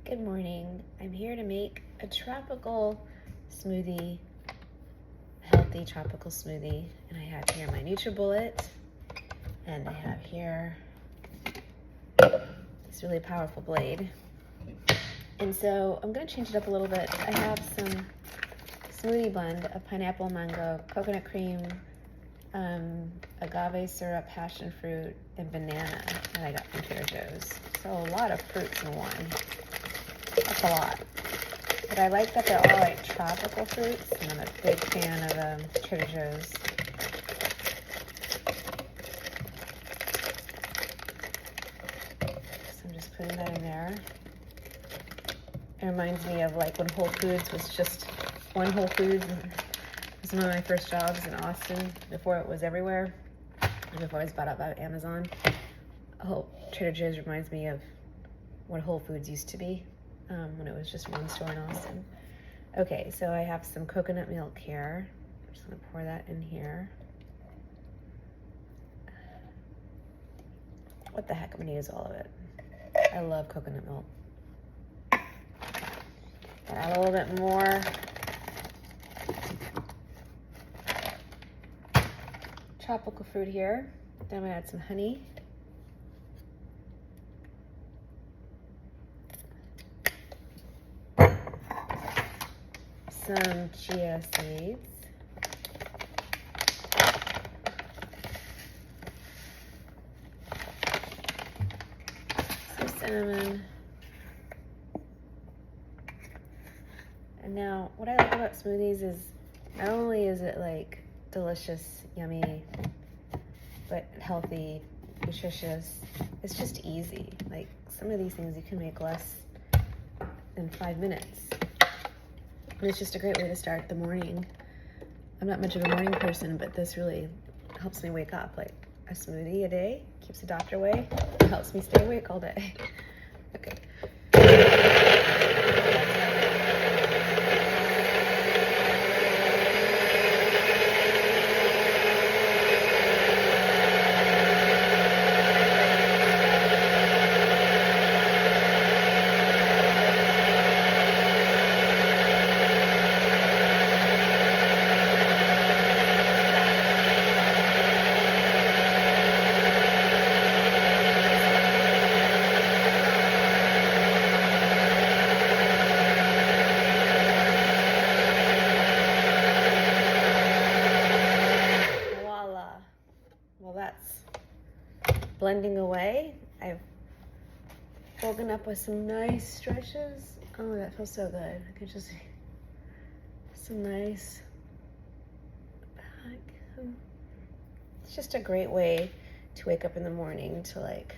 Good morning. I'm here to make a tropical smoothie, healthy tropical smoothie. And I have here my NutriBullet, and I have here this really powerful blade. And so I'm gonna change it up a little bit. I have some smoothie blend of pineapple, mango, coconut cream, agave syrup, passion fruit, and banana that I got from Trader Joe's. So a lot of fruits in one. That's a lot. But I like that they're all like tropical fruits, and I'm a big fan of Trader Joe's. So I'm just putting that in there. It reminds me of like when Whole Foods was just one Whole Foods. It was one of my first jobs in Austin before it was everywhere, and before it was bought out by Amazon. Trader Joe's reminds me of what Whole Foods used to be when it was just one store in Austin. Okay, so I have some coconut milk here. I'm just gonna pour that in here. What the heck, I'm gonna use all of it. I love coconut milk. Add a little bit more. Tropical fruit here. Then I'm gonna add some honey. Some chia seeds. Some cinnamon. And now, what I like about smoothies is not only is it like delicious, yummy, but healthy, nutritious, it's just easy. Like some of these things you can make less than 5 minutes. And it's just a great way to start the morning. I'm not much of a morning person, but this really helps me wake up. Like a smoothie a day keeps the doctor away. It helps me stay awake all day. Okay. Well, that's blending away. I've woken up with some nice stretches. Oh, that feels so good. I could just some nice back. It's just a great way to wake up in the morning to like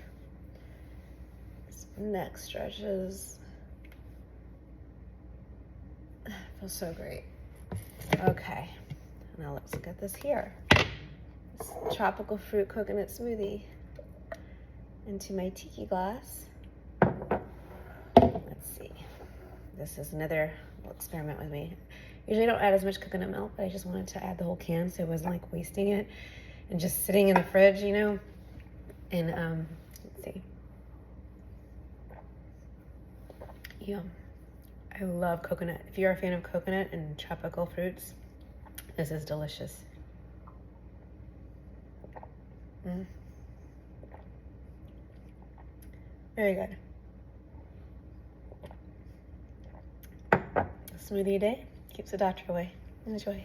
some neck stretches. It feels so great. Okay, now let's look at this here. Tropical fruit coconut smoothie into my Tiki glass. Let's see. This is another little experiment with me. Usually I don't add as much coconut milk, but I just wanted to add the whole can so it wasn't like wasting it and just sitting in the fridge, you know. And let's see. Yum. I love coconut. If you're a fan of coconut and tropical fruits, this is delicious. Very good. Smoothie a day keeps the doctor away. Enjoy.